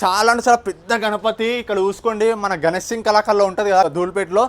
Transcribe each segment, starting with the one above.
చాలా అంటే చాలా పెద్ద గణపతి. ఇక్కడ చూసుకోండి, మన గణేష్ సింగ్ కళాకారులో ఉంటుంది కదా ధూల్పేటలో.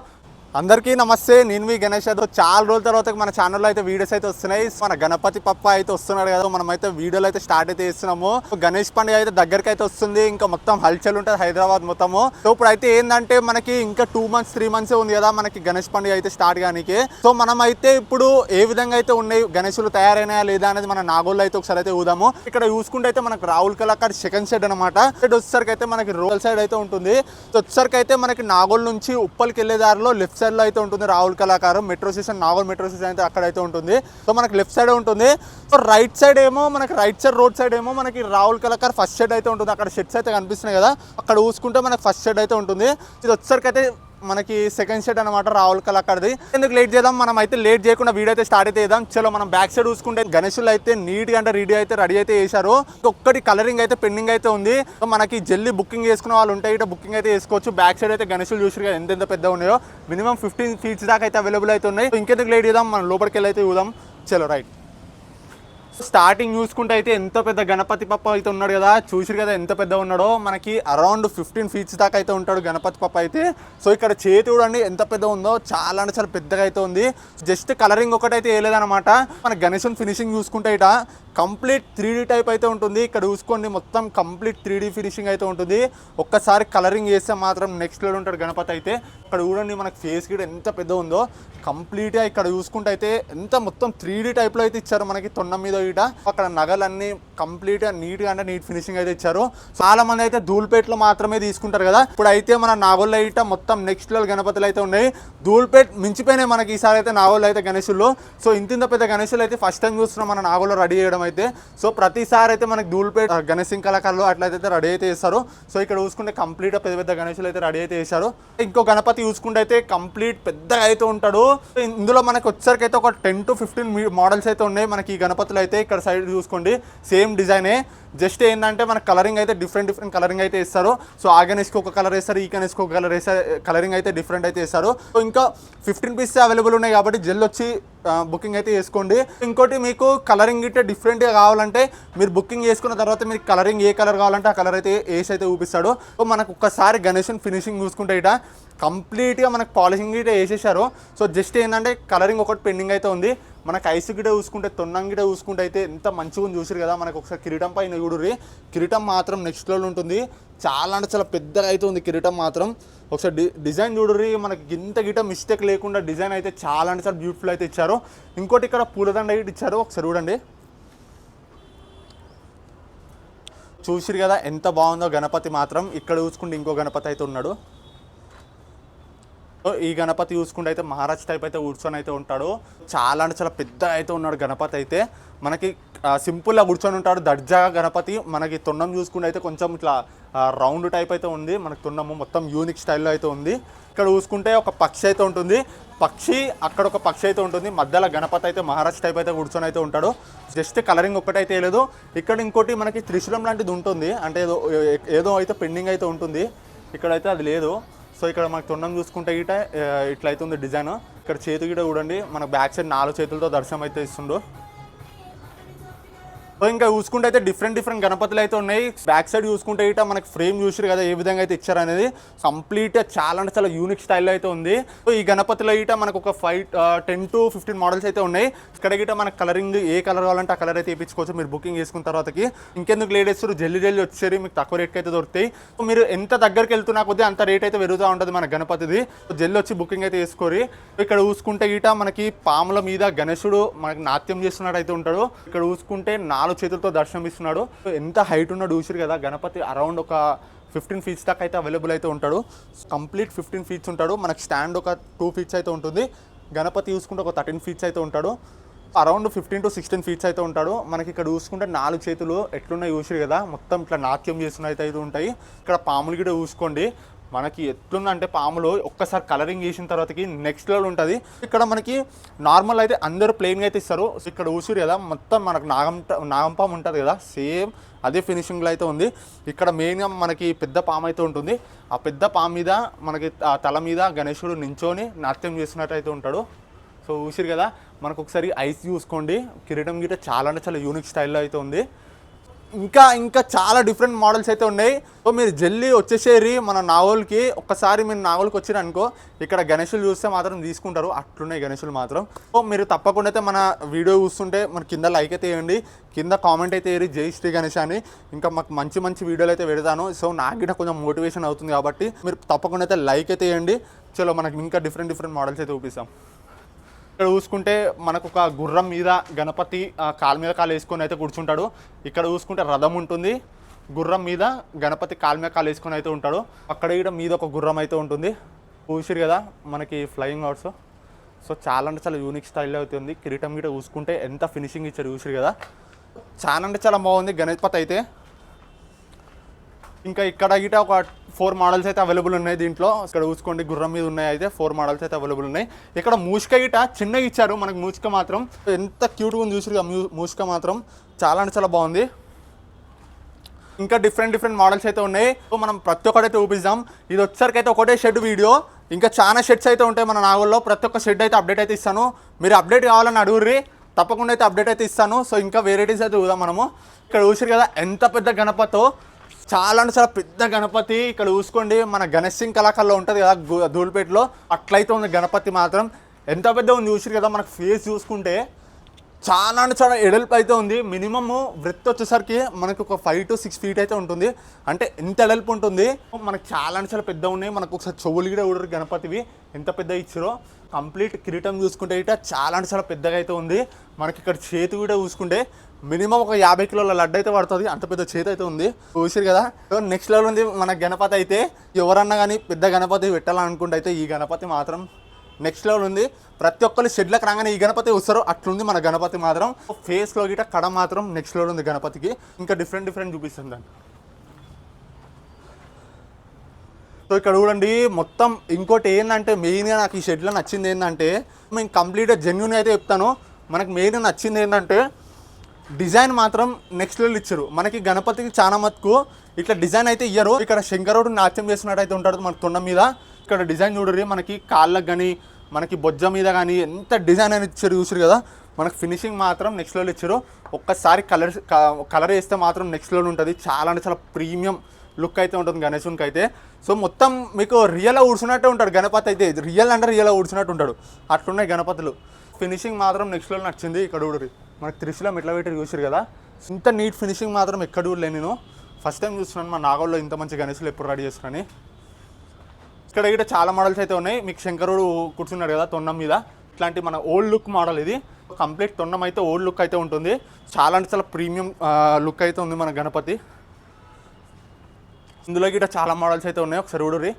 అందరికీ నమస్తే, నేను మీ గణేష్ యాదవ్. చాలా రోజుల తర్వాత మన ఛానల్లో అయితే వీడియోస్ అయితే వస్తున్నాయి. మన గణపతి పప్ప అయితే వస్తున్నాడు కదా, మనం అయితే వీడియోలు అయితే స్టార్ట్ అయితే చేస్తున్నాము. గణేష్ పండుగ అయితే దగ్గరికి అయితే వస్తుంది, ఇంకా మొత్తం హల్చల్ ఉంటుంది హైదరాబాద్ మొత్తము. సో ఇప్పుడు అయితే ఏంటంటే మనకి ఇంకా 2 months 3 months ఉంది కదా మనకి గణేష్ పండుగ అయితే స్టార్ట్ కానీ. సో మనం అయితే ఇప్పుడు ఏ విధంగా అయితే ఉన్నాయి, గణేషులు తయారైనాయా లేదా అనేది మన నాగోళ్ళు అయితే ఒకసారి అయితే ఊదాము. ఇక్కడ చూసుకుంటే అయితే మనకు రాహుల్ కళాకార్ సెకండ్ సైడ్ అనమాట. వచ్చేసరికి అయితే మనకి రోల్ సైడ్ అయితే ఉంటుంది. సో వచ్చేసరికి అయితే మనకి నాగోల్ నుంచి ఉప్పల్కి వెళ్ళే దారిలో లెఫ్ట్ సైడ్ లో అయితే ఉంటుంది రాహుల్ కళాకారు. Metro station, Nagole metro station అయితే అక్కడైతే ఉంటుంది. సో మనకి లెఫ్ట్ సైడ్ ఉంటుంది. సో రైట్ సైడ్ ఏమో మనకి రైట్ సైడ్ రోడ్ సైడ్ ఏమో మనకి రాహుల్ కళాకార్ ఫస్ట్ షెడ్ అయితే ఉంటుంది. అక్కడ షెడ్స్ అయితే కనిపిస్తున్నాయి కదా, అక్కడ చూసుకుంటే మనకి ఫస్ట్ షెడ్ అయితే ఉంటుంది. ఇది వచ్చేసరికి అయితే మనకి సెకండ్ షెడ్ అనమాట రాహుల్ కళాకార్ది. ఎందుకు లేట్ చేద్దాం, మనం అయితే లేట్ చేయకుండా వీడియో అయితే స్టార్ట్ అయితే చేద్దాం. చలో మనం బ్యాక్ సైడ్ చూసుకుంటే గణేషులు అయితే నీట్ గా అంటే రెడీ అయితే చేశారు. ఒక్కటి కలరింగ్ అయితే పెండింగ్ అయితే ఉంది. మనకి జల్లి బుకింగ్ చేసుకున్న వాళ్ళు ఉంటాయి, ఇట్లా బుకింగ్ అయితే చేసుకోవచ్చు. బ్యాక్ సైడ్ అయితే గణేషులు చూసారు కదా ఎంత పెద్ద ఉన్నాయో, మినిమం 15 feet దాకా అయితే అవైలబుల్ అయితే ఉన్నాయి. ఇంకెందుకు లేట్ చేద్దాం, మనం లోపలికి వెళ్ళి అయితే చూద్దాం. చలో రైట్. స్టార్టింగ్ చూసుకుంటే అయితే ఎంత పెద్ద గణపతి పప్ప అయితే ఉన్నాడు కదా, చూసిరు కదా ఎంత పెద్ద ఉన్నాడో. మనకి అరౌండ్ 15 feet దాకా అయితే ఉంటాడు గణపతి పప్ప అయితే. సో ఇక్కడ చేతి చూడండి ఎంత పెద్ద ఉందో, చాలా అంటే చాలా పెద్దగా అయితే ఉంది. జస్ట్ కలరింగ్ ఒకటైతే వేయలేదన్నమాట. మన గణేశన్ ఫినిషింగ్ చూసుకుంటే ఇట కంప్లీట్ 3D టైప్ అయితే ఉంటుంది. ఇక్కడ చూసుకోండి మొత్తం కంప్లీట్ 3D ఫినిషింగ్ అయితే ఉంటుంది. ఒక్కసారి కలరింగ్ చేస్తే మాత్రం నెక్స్ట్ లెవెల్ ఉంటాడు గణపతి అయితే. ఇక్కడ చూడండి మనకి ఫేస్ గిడ ఎంత పెద్ద ఉందో కంప్లీట్గా. ఇక్కడ చూసుకుంటే అయితే ఎంత మొత్తం 3D టైప్లో అయితే ఇచ్చారు మనకి తొండం మీద ఇట. అక్కడ నగలన్నీ కంప్లీట్గా నీట్గా అంటే నీట్ ఫినిషింగ్ అయితే ఇచ్చారు. చాలా మంది అయితే ధూల్పేటలో మాత్రమే తీసుకుంటారు కదా. ఇప్పుడు అయితే మన నాగోల్లో ఇట మొత్తం నెక్స్ట్ లెవెల్ గణపతులు అయితే ఉన్నాయి. ధూల్పేట్ మించిపోయినాయి మనకి ఈసారి అయితే నాగోల్లో అయితే గణేశుల్లో. సో ఇంత పెద్ద గణేశులు అయితే ఫస్ట్ టైం చూస్తున్నాం మన నాగోల్లో రెడీ చేయడం అయితే. సో ప్రతిసారి అయితే మనకి ధూల్పేట్ గణేష్ సింగ్ కళాకారులు అట్లయితే రెడీ అయితే చేస్తారు. సో ఇక్కడ చూసుకుంటే కంప్లీట్గా పెద్ద పెద్ద గణేశులు అయితే రెడీ అయితే చేశారు. ఇంకో గణపతి చూసుకుంటే అయితే కంప్లీట్ పెద్దగా అయితే ఉంటాడు. ఇందులో మనకి వచ్చేసరికి అయితే ఒక 10 to 15 మోడల్స్ అయితే ఉన్నాయి మనకి ఈ గణపతులు అయితే. ఇక్కడ సైడ్ చూసుకోండి సేమ్ డిజైనే, జస్ట్ ఏంటంటే మన కలరింగ్ అయితే డిఫరెంట్ కలరింగ్ అయితే ఇస్తారు. సో ఆ గణేష్కి ఒక కలర్ వేస్తారు, ఈ గణేష్కి ఒక కలర్ వేస్తారు, కలరింగ్ అయితే డిఫరెంట్ అయితే ఇస్తారు. సో ఇంకా 15 pieces అవైలబుల్ ఉన్నాయి కాబట్టి జల్ వచ్చి బుకింగ్ అయితే చేసుకోండి. ఇంకోటి మీకు కలరింగ్ ఇట్టే డిఫరెంట్గా కావాలంటే మీరు బుకింగ్ చేసుకున్న తర్వాత మీకు కలరింగ్ ఏ కలర్ కావాలంటే ఆ కలర్ అయితే వేసి అయితే చూపిస్తాడు. సో మనకు ఒక్కసారి గణేషన్ ఫినిషింగ్ చూసుకుంటే ఇట కంప్లీట్గా మనకు పాలిషింగ్ గిట్ట వేసేసారు. సో జస్ట్ ఏంటంటే కలరింగ్ ఒకటి పెండింగ్ అయితే ఉంది. మనకు ఐస్ గిట చూసుకుంటే తొన్నం గిట చూసుకుంటే అయితే ఎంత మంచిగా చూసారు కదా. మనకు ఒకసారి కిరీటం పైన చూడుర్రి, కిరీటం మాత్రం నెక్స్ట్ లెవెల్ ఉంటుంది. చాలా అంటే చాలా పెద్దగా అయితే ఉంది కిరీటం మాత్రం. ఒకసారి డిజైన్ చూడుర్రి, మనకి ఇంత గిట మిస్టేక్ లేకుండా డిజైన్ అయితే చాలా అంటే చాలా బ్యూటిఫుల్ అయితే ఇచ్చారు. ఇంకోటి ఇక్కడ పూలదండ గిట ఇచ్చారు, ఒకసారి చూడండి. చూసిరు కదా ఎంత బాగుందో గణపతి మాత్రం. ఇక్కడ చూసుకుంటే ఇంకో గణపతి అయితే ఉన్నాడు. ఈ గణపతి చూసుకుంటే అయితే మహారాజ్ టైప్ అయితే కూర్చొని అయితే ఉంటాడు. చాలా అంటే చాలా పెద్దగా అయితే ఉన్నాడు గణపతి అయితే. మనకి సింపుల్గా కూర్చొని ఉంటాడు దర్జాగా గణపతి. మనకి తొండం చూసుకుంటే అయితే కొంచెం ఇట్లా రౌండ్ టైప్ అయితే ఉంది. మనకి తొండము మొత్తం యూనిక్ స్టైల్లో అయితే ఉంది. ఇక్కడ చూసుకుంటే ఒక పక్షి అయితే ఉంటుంది, పక్షి అక్కడ ఒక పక్షి అయితే ఉంటుంది. మధ్యలో గణపతి అయితే మహారాజ్ టైప్ అయితే కూర్చొని అయితే ఉంటాడు. జస్ట్ కలరింగ్ ఒక్కటైతే లేదు. ఇక్కడ ఇంకోటి మనకి త్రిశూలం లాంటిది ఉంటుంది, అంటే ఏదో అయితే పెండింగ్ అయితే ఉంటుంది. ఇక్కడైతే అది లేదు. సో ఇక్కడ మనకు తొండం చూసుకుంటే గిట ఇట్లయితే ఉంది డిజైన్. ఇక్కడ చేతి గిట చూడండి, మన బ్యాక్ సైడ్ 4 చేతులతో దర్శనం అయితే ఇస్తుండు. సో ఇంకా చూసుకుంటే అయితే డిఫరెంట్ గణపతులు అయితే ఉన్నాయి. బ్యాక్ సైడ్ చూసుకుంటే ఇట మనకి ఫ్రేమ్ చూసారు కదా ఏ విధంగా అయితే ఇచ్చారు అనేది. కంప్లీట్గా చాలా అంటే చాలా యూనిక్ స్టైల్లో అయితే ఉంది. సో ఈ గణపతిలో ఇట మనకు ఒక 10 to 15 మోడల్స్ అయితే ఉన్నాయి. ఇక్కడ గిట మనకు కలరింగ్ ఏ కలర్ కావాలంటే ఆ కలర్ అయితే వేయించుకోవచ్చు మీరు బుకింగ్ చేసుకున్న తర్వాతకి. ఇంకెందుకు లేట్ చేస్తారు, జల్లి వచ్చేసరి మీకు తక్కువ రేట్కి అయితే దొరుకుతాయి. సో మీరు ఎంత దగ్గరికి వెళ్తున్నా కొద్దీ అంత రేట్ అయితే పెరుగుతూ ఉంటుంది మన గణపతిది. సో జల్లి వచ్చి బుకింగ్ అయితే చేసుకోరి. ఇక్కడ చూసుకుంటే గిట మనకి పాముల మీద గణేశుడు మనకి నాట్యం చేస్తున్నట్టు అయితే ఉంటాడు. ఇక్కడ చూసుకుంటే 4 చేతులతో దర్శనం ఇస్తున్నాడు. ఎంత హైట్ ఉన్నాడు చూసిరు కదా. గణపతి అరౌండ్ ఒక 15 feet దాకా అయితే అవైలబుల్ అయితే ఉంటాడు. కంప్లీట్ 15 feet ఉంటాడు. మనకి స్టాండ్ ఒక 2 feet అయితే ఉంటుంది. గణపతి చూసుకుంటే ఒక 13 feet అయితే ఉంటాడు. అరౌండ్ 15 to 16 feet అయితే ఉంటాడు. మనకి ఇక్కడ చూసుకుంటే 4 చేతులు ఎట్లున్నాయి చూసిరు కదా, మొత్తం ఇట్లా నాట్యం చేస్తున్నట్టు అయితే ఉంటాయి. ఇక్కడ పాములు కూడా చూసుకోండి మనకి ఎట్లుందంటే పాములు ఒక్కసారి కలరింగ్ చేసిన తర్వాతకి నెక్స్ట్ లెవెల్ ఉంటుంది. ఇక్కడ మనకి నార్మల్ అయితే అందరూ ప్లెయిన్గా అయితే ఇస్తారు. ఇక్కడ చూసిరు కదా మొత్తం మనకు నాగంపాము ఉంటుంది కదా, సేమ్ అదే ఫినిషింగ్లో అయితే ఉంది. ఇక్కడ మెయిన్గా మనకి పెద్ద పాము అయితే ఉంటుంది. ఆ పెద్ద పాము మీద మనకి ఆ తల మీద గణేశుడు నించొని నాట్యం చేస్తున్నట్టు అయితే ఉంటాడు. సో చూసిరు కదా, మనకు ఒకసారి ఐస్ చూసుకోండి, కిరీటం గిట్ట చాలా అంటే చాలా యూనిక్ స్టైల్లో అయితే ఉంది. ఇంకా ఇంకా చాలా డిఫరెంట్ మోడల్స్ అయితే ఉన్నాయి. సో మీరు జల్దీ వచ్చేసేరి మన నాగోల్కి. ఒక్కసారి మీరు నాగోల్కి వచ్చిరు అనుకో, ఇక్కడ గణేషులు చూస్తే మాత్రం తీసుకుంటారు, అట్లున్నాయి గణేషులు మాత్రం. సో మీరు తప్పకుండా అయితే మన వీడియో చూస్తుంటే మన కింద లైక్ అయితే వేయండి, కింద కామెంట్ అయితే వేయండి జై శ్రీ గణేష్ అని. ఇంకా మాకు మంచి మంచి వీడియోలు అయితే పెడతాను. సో నాకు కూడా కొంచెం మోటివేషన్ అవుతుంది కాబట్టి మీరు తప్పకుండా అయితే లైక్ అయితే వేయండి. చలో మనకి ఇంకా డిఫరెంట్ మోడల్స్ అయితే చూపిస్తాం. ఇక్కడ చూసుకుంటే మనకు ఒక గుర్రం మీద గణపతి కాలు మీద కాలు వేసుకొని అయితే కూర్చుంటాడు. ఇక్కడ చూసుకుంటే రథం ఉంటుంది, గుర్రం మీద గణపతి కాలు మీద కాలు వేసుకొని అయితే ఉంటాడు. అక్కడ ఇక్కడ మీద ఒక గుర్రం అయితే ఉంటుంది. చూసిరు కదా మనకి ఫ్లయింగ్ హార్స్. సో చాలా అంటే చాలా యూనిక్ స్టైల్లో అయితే ఉంది. కిరీటం గిట చూసుకుంటే ఎంత ఫినిషింగ్ ఇచ్చారు చూసిరు కదా, చాలా అంటే చాలా బాగుంది గణపతి అయితే. ఇంకా ఇక్కడ గిట ఒక 4 మోడల్స్ అయితే అవైలబుల్ ఉన్నాయి దీంట్లో. ఇక్కడ చూసుకోండి గుర్రం మీద ఉన్నాయి అయితే 4 మోడల్స్ అయితే అవైలబుల్ ఉన్నాయి. ఇక్కడ మూషిక గిట చిన్నగా ఇచ్చారు మనకు. మూషిక మాత్రం ఎంత క్యూట్గా ఉంది చూసిరు, మూషిక మాత్రం చాలా అంటే చాలా బాగుంది. ఇంకా డిఫరెంట్ మోడల్స్ అయితే ఉన్నాయి. సో మనం ప్రతి ఒక్కటైతే చూపిస్తాం. ఇది వచ్చేసరికి అయితే ఒకటే షెడ్ వీడియో, ఇంకా చాలా షెడ్స్ అయితే ఉంటాయి మన నాగోల్లో. ప్రతి ఒక్క షెడ్ అయితే అప్డేట్ అయితే ఇస్తాను. మీరు అప్డేట్ కావాలని అడుగుర్రి, తప్పకుండా అయితే అప్డేట్ అయితే ఇస్తాను. సో ఇంకా వెరైటీస్ అయితే చూద్దాం మనము. ఇక్కడ చూసిరు కదా ఎంత పెద్ద గణపతో, చాలా అంటే చాలా పెద్ద గణపతి. ఇక్కడ చూసుకోండి మన గణేష్ సింగ్ కళాకారులో ఉంటుంది కదా ధూల్పేటలో, అట్లయితే ఉంది గణపతి మాత్రం. ఎంత పెద్ద ఉంది చూసిరు కదా, మనకు ఫేస్ చూసుకుంటే చాలా అంటే చాలా ఎడల్పు అయితే ఉంది. మినిమమ్ వృత్తి వచ్చేసరికి మనకు ఒక 5 to 6 feet అయితే ఉంటుంది. అంటే ఎంత ఎడల్పు ఉంటుంది. మనకు చాలా అంటే చాలా పెద్ద ఉన్నాయి. మనకు ఒకసారి చెవులు కూడా ఊడరు గణపతివి ఎంత పెద్ద ఇచ్చారో. కంప్లీట్ కిరీటం చూసుకుంటే ఇట చాలా అంటే చాలా పెద్దగా అయితే ఉంది. మనకి ఇక్కడ చేతి కూడా చూసుకుంటే మినిమం ఒక 50 కిలోల లడ్డు అయితే పడుతుంది, అంత పెద్ద చేతి అయితే ఉంది. చూసారు కదా. సో నెక్స్ట్ లెవెల్ ఉంది మన గణపతి అయితే. ఎవరన్నా కానీ పెద్ద గణపతి పెట్టాలనుకుంటే అయితే ఈ గణపతి మాత్రం నెక్స్ట్ లెవెల్ ఉంది. ప్రతి ఒక్కరు షెడ్లకు రాగానే ఈ గణపతి వస్తారు, అట్లుంది మన గణపతి మాత్రం. ఫేస్లో గిట కడ మాత్రం నెక్స్ట్ లెవెల్ ఉంది గణపతికి. ఇంకా డిఫరెంట్ చూపిస్తుంది దాన్ని. సో ఇక్కడ చూడండి మొత్తం. ఇంకోటి ఏంటంటే మెయిన్గా నాకు ఈ షెడ్లో నచ్చింది ఏంటంటే, మేము కంప్లీట్గా జెన్యూన్ అయితే చెప్తాను. మనకు మెయిన్గా నచ్చింది ఏంటంటే డిజైన్ మాత్రం నెక్స్ట్ లెవెల్ ఇచ్చారు. మనకి గణపతికి చాలా మటుకు ఇట్లా డిజైన్ అయితే ఇయ్యరు. ఇక్కడ శంకరుడు నాట్యం చేస్తున్నట్టు అయితే ఉంటాడు మన తొండ మీద. ఇక్కడ డిజైన్ చూడరు, మనకి కాళ్ళకు కానీ మనకి బొజ్జ మీద కానీ ఎంత డిజైన్ అని ఇచ్చారు చూసారు కదా. మనకు ఫినిషింగ్ మాత్రం నెక్స్ట్ లెవెల్ ఇచ్చారు. ఒక్కసారి కలర్ వేస్తే మాత్రం నెక్స్ట్ లెవెల్ ఉంటుంది. చాలా అంటే చాలా ప్రీమియం లుక్ అయితే ఉంటుంది గణేశునికి అయితే. సో మొత్తం మీకు రియల్గా ఊడ్చినట్టే ఉంటాడు గణపతి అయితే. రియల్ అంటే రియల్గా ఊడ్చినట్టు ఉంటాడు, అట్లున్నాయి గణపతులు. ఫినిషింగ్ మాత్రం నెక్స్ట్ లెవెల్ నచ్చింది. ఇక్కడ ఊడరి మనకు త్రిశూలం ఎట్లా పెట్టి చూసారు కదా, ఇంత నీట్ ఫినిషింగ్ మాత్రం ఎక్కడ ఊడలే. నేను ఫస్ట్ టైం చూస్తున్నాను మా నాగోల్లో ఇంత మంచి గణేశులు ఎప్పుడు రెడీ చేస్తున్నాను. ఇక్కడ ఇక్కడ చాలా మోడల్స్ అయితే ఉన్నాయి. మీకు శంకరుడు కూర్చున్నాడు కదా తొండం మీద, ఇట్లాంటి మన ఓల్డ్ లుక్ మోడల్ ఇది. కంప్లీట్ తొండం అయితే ఓల్డ్ లుక్ అయితే ఉంటుంది. చాలా అంటే చాలా ప్రీమియం లుక్ అయితే ఉంది మన గణపతి. ఇందులో గిట్ట చాలా మోడల్స్ అయితే ఉన్నాయి. ఒకసారి చూడరి,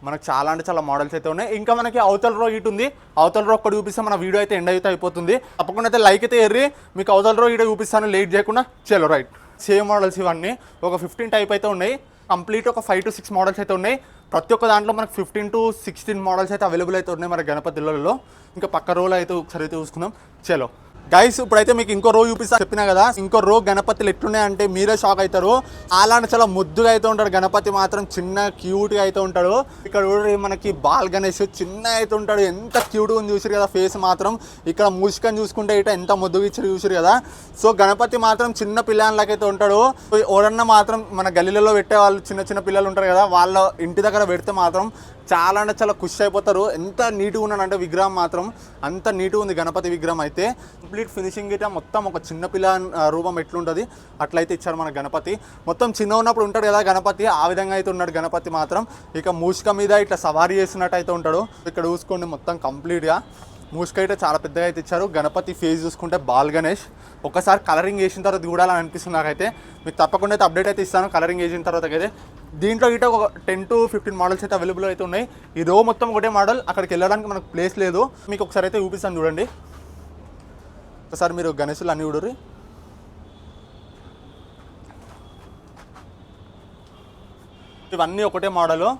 మనకు చాలా అంటే చాలా మోడల్స్ అయితే ఉన్నాయి. ఇంకా మనకి అవతల రో ఇటు ఉంది. అవతల రో ఒక్కటి చూపిస్తే మన వీడియో అయితే ఎండ్ అయితే అయిపోతుంది. తప్పకుండా అయితే లైక్ అయితే ఎర్రి, మీకు అవతల రో ఇటు చూపిస్తాను లేట్ చేయకుండా. చలో రైట్. సేమ్ మోడల్స్ ఇవన్నీ ఒక 15 టైప్ అయితే ఉన్నాయి. కంప్లీట్ ఒక 5 to 6 మోడల్స్ అయితే ఉన్నాయి. ప్రతి ఒక్క దాంట్లో మనకు 15 to 16 మోడల్స్ అయితే అవైలబుల్ అయితే ఉన్నాయి మన గణపతిలలో. ఇంకా పక్క రోలో అయితే ఒకసారి అయితే చూసుకుందాం. చలో గైస్, ఇప్పుడైతే మీకు ఇంకో రో చూపిస్తా చెప్పినా కదా. ఇంకో రో గణపతులు ఎట్లున్నాయంటే మీరే షాక్ అవుతారు. అలానే చాలా ముద్దుగా అయితే ఉంటాడు గణపతి మాత్రం, చిన్న క్యూట్గా అయితే ఉంటాడు. ఇక్కడ మనకి బాల్ గణేష్ చిన్న అయితే ఉంటాడు, ఎంత క్యూట్గా ఉంది చూసారు కదా ఫేస్ మాత్రం. ఇక్కడ మూసికని చూసుకుంటే ఇట ఎంత ముద్దుగా ఇచ్చారు చూసారు కదా. సో గణపతి మాత్రం చిన్న పిల్లలకైతే ఉంటాడు. ఎవరన్నా మాత్రం మన గల్లీలలో పెట్టే వాళ్ళు చిన్న పిల్లలు ఉంటారు కదా, వాళ్ళ ఇంటి దగ్గర పెడితే మాత్రం చాలా అంటే చాలా ఖుషి అయిపోతారు. ఎంత నీట్గా ఉన్నాడంటే విగ్రహం మాత్రం అంత నీట్గా ఉంది గణపతి విగ్రహం అయితే. కంప్లీట్ ఫినిషింగ్ అయితే మొత్తం ఒక చిన్నపిల్ల రూపం ఎట్లుంటుంది అట్లయితే ఇచ్చారు మన గణపతి. మొత్తం చిన్న ఉన్నప్పుడు ఉంటాడు కదా గణపతి, ఆ విధంగా అయితే ఉన్నాడు గణపతి మాత్రం. ఇక మూషిక మీద ఇట్లా సవారీ చేసినట్టు అయితే ఉంటాడు. ఇక్కడ చూసుకోండి మొత్తం కంప్లీట్గా మూషిక అయితే చాలా పెద్దగా అయితే ఇచ్చారు. గణపతి ఫేస్ చూసుకుంటే బాల్ గణేష్. ఒకసారి కలరింగ్ చేసిన తర్వాత చూడాలని అనిపిస్తుంది నాకైతే. మీకు తప్పకుండా అయితే అప్డేట్ అయితే ఇస్తాను కలరింగ్ చేసిన తర్వాత అయితే. దీంట్లో గిట్ట ఒక 10 to 15 మోడల్స్ అయితే అవైలబుల్ అయితే ఉన్నాయి. ఈ రో మొత్తం ఒకటే మోడల్, అక్కడికి వెళ్ళడానికి మనకు ప్లేస్ లేదు. మీకు ఒకసారి అయితే చూపిస్తాను చూడండి. ఒకసారి మీరు గణేశులు అన్నీ చూడరు. ఇవన్నీ ఒకటే మోడలు.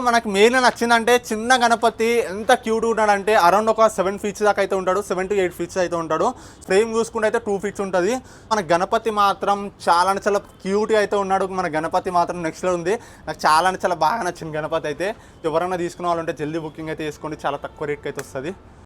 మనకు మెయిన్ నచ్చిందంటే చిన్న గణపతి ఎంత క్యూట్ ఉన్నాడంటే అరౌండ్ ఒక 7 feet దాకా అయితే ఉంటాడు, 7 to 8 feet అయితే ఉంటాడు. ఫ్రేమ్ చూసుకుంటే అయితే 2 feet ఉంటుంది. మన గణపతి మాత్రం చాలా చాలా క్యూట్గా అయితే ఉన్నాడు. మన గణపతి మాత్రం నెక్స్ట్లో ఉంది. నాకు చాలా చాలా బాగా నచ్చింది గణపతి అయితే. ఎవరైనా తీసుకునే వాళ్ళు ఉంటే జల్దీ బుకింగ్ అయితే చేసుకోండి, చాలా తక్కువ రేట్కి అయితే వస్తుంది.